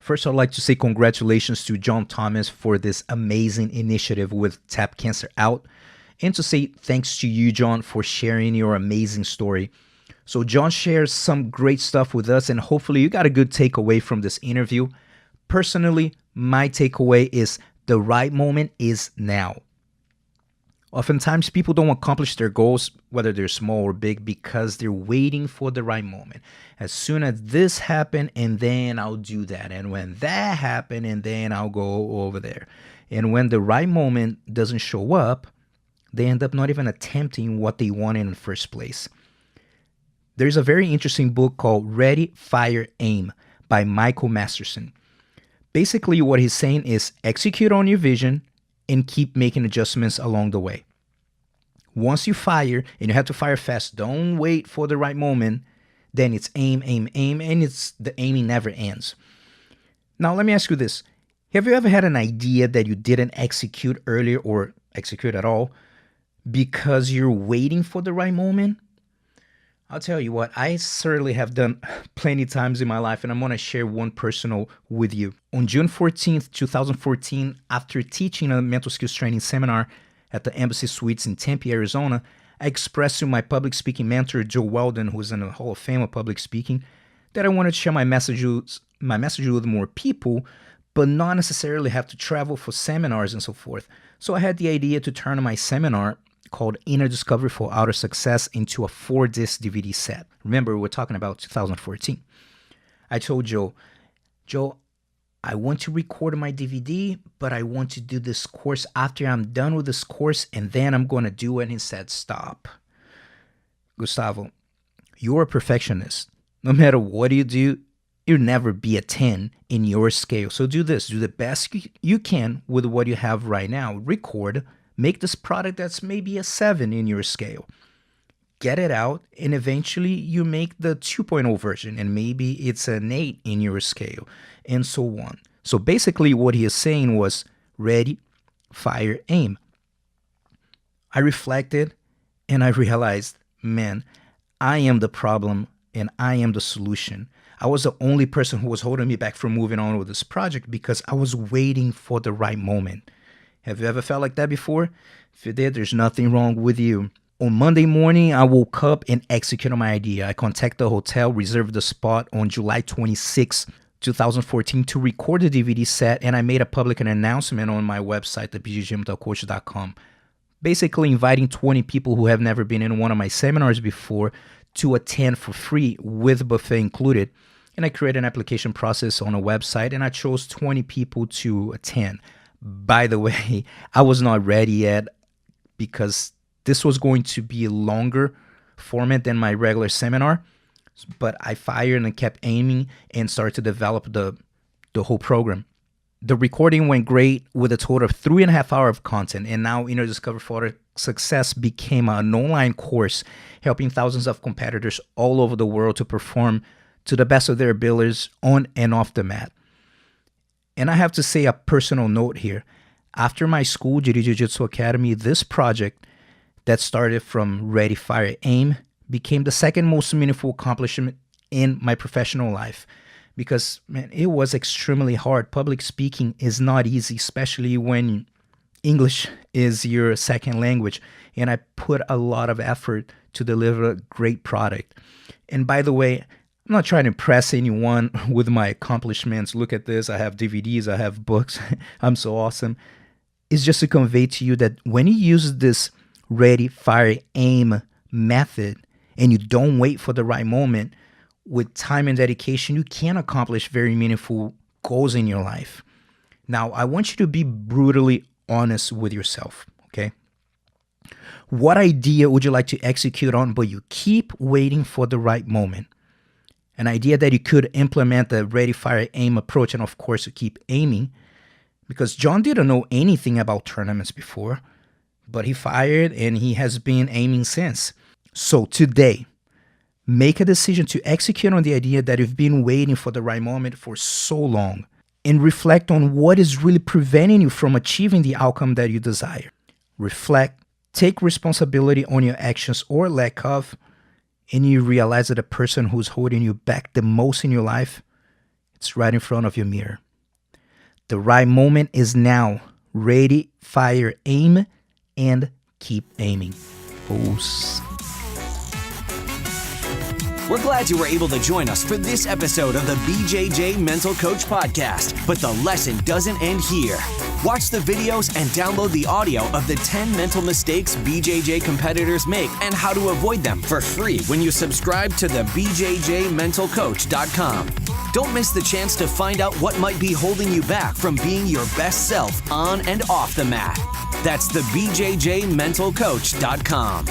First, I'd like to say congratulations to Jon Thomas for this amazing initiative with Tap Cancer Out, and to say thanks to you, Jon, for sharing your amazing story. So, Jon shares some great stuff with us, and hopefully, you got a good takeaway from this interview. Personally, my takeaway is the right moment is now. Oftentimes, people don't accomplish their goals, whether they're small or big, because they're waiting for the right moment. As soon as this happened, and then I'll do that. And when that happened, and then I'll go over there. And when the right moment doesn't show up, they end up not even attempting what they wanted in the first place. There's a very interesting book called Ready, Fire, Aim by Michael Masterson. Basically, what he's saying is execute on your vision and keep making adjustments along the way. Once you fire, and you have to fire fast, don't wait for the right moment, then it's aim, aim, aim, and the aiming never ends. Now, let me ask you this. Have you ever had an idea that you didn't execute earlier or execute at all because you're waiting for the right moment? I'll tell you what, I certainly have done plenty times in my life, and I'm going to share one personal with you. On June 14th, 2014, after teaching a mental skills training seminar at the Embassy Suites in Tempe, Arizona, I expressed to my public speaking mentor, Joe Weldon, who's in the Hall of Fame of public speaking, that I wanted to share my message with more people, but not necessarily have to travel for seminars and so forth. So I had the idea to turn my seminar called Inner Discovery for Outer Success into a 4-disc DVD set. Remember, we're talking about 2014. I told Joe, I want to record my DVD, but I want to do this course after I'm done with this course, and then I'm going to do it. And he said, stop. Gustavo, you're a perfectionist. No matter what you do, you'll never be a 10 in your scale. So do this. Do the best you can with what you have right now. Record. Make this product that's maybe a 7 in your scale. Get it out, and eventually you make the 2.0 version, and maybe it's an 8 in your scale, and so on. So basically what he is saying was ready, fire, aim. I reflected, and I realized, man, I am the problem, and I am the solution. I was the only person who was holding me back from moving on with this project because I was waiting for the right moment. Have you ever felt like that before? If you did, there's nothing wrong with you. On Monday morning, I woke up and executed my idea. I contacted the hotel, reserved the spot on July 26, 2014 to record the DVD set, and I made a public announcement on my website, TBJJMC.coach.com, basically inviting 20 people who have never been in one of my seminars before to attend for free with buffet included. And I created an application process on a website, and I chose 20 people to attend. By the way, I was not ready yet because this was going to be a longer format than my regular seminar, but I fired and kept aiming and started to develop the whole program. The recording went great with a total of 3.5 hours of content, and now Inner Discovery for Success became an online course helping thousands of competitors all over the world to perform to the best of their abilities on and off the mat. And I have to say a personal note here. After my school, Jiu-Jitsu Academy, this project that started from Ready, Fire, Aim became the second most meaningful accomplishment in my professional life because, man, it was extremely hard. Public speaking is not easy, especially when English is your second language. And I put a lot of effort to deliver a great product. And by the way, I'm not trying to impress anyone with my accomplishments. Look at this. I have DVDs. I have books. I'm so awesome. It's just to convey to you that when you use this ready, fire, aim method and you don't wait for the right moment, with time and dedication, you can accomplish very meaningful goals in your life. Now, I want you to be brutally honest with yourself, okay? What idea would you like to execute on, but you keep waiting for the right moment? An idea that you could implement the ready, fire, aim approach, and of course, you keep aiming, because Jon didn't know anything about tournaments before, but he fired and he has been aiming since. So today, make a decision to execute on the idea that you've been waiting for the right moment for so long, and reflect on what is really preventing you from achieving the outcome that you desire. Reflect, take responsibility on your actions or lack of, and you realize that the person who's holding you back the most in your life, It's right in front of your mirror. The right moment is now. Ready, fire, aim, and keep aiming. Pose. We're glad you were able to join us for this episode of the BJJ Mental Coach Podcast, but the lesson doesn't end here. Watch the videos and download the audio of the 10 mental mistakes BJJ competitors make and how to avoid them for free when you subscribe to the BJJMentalCoach.com. Don't miss the chance to find out what might be holding you back from being your best self on and off the mat. That's the BJJMentalCoach.com.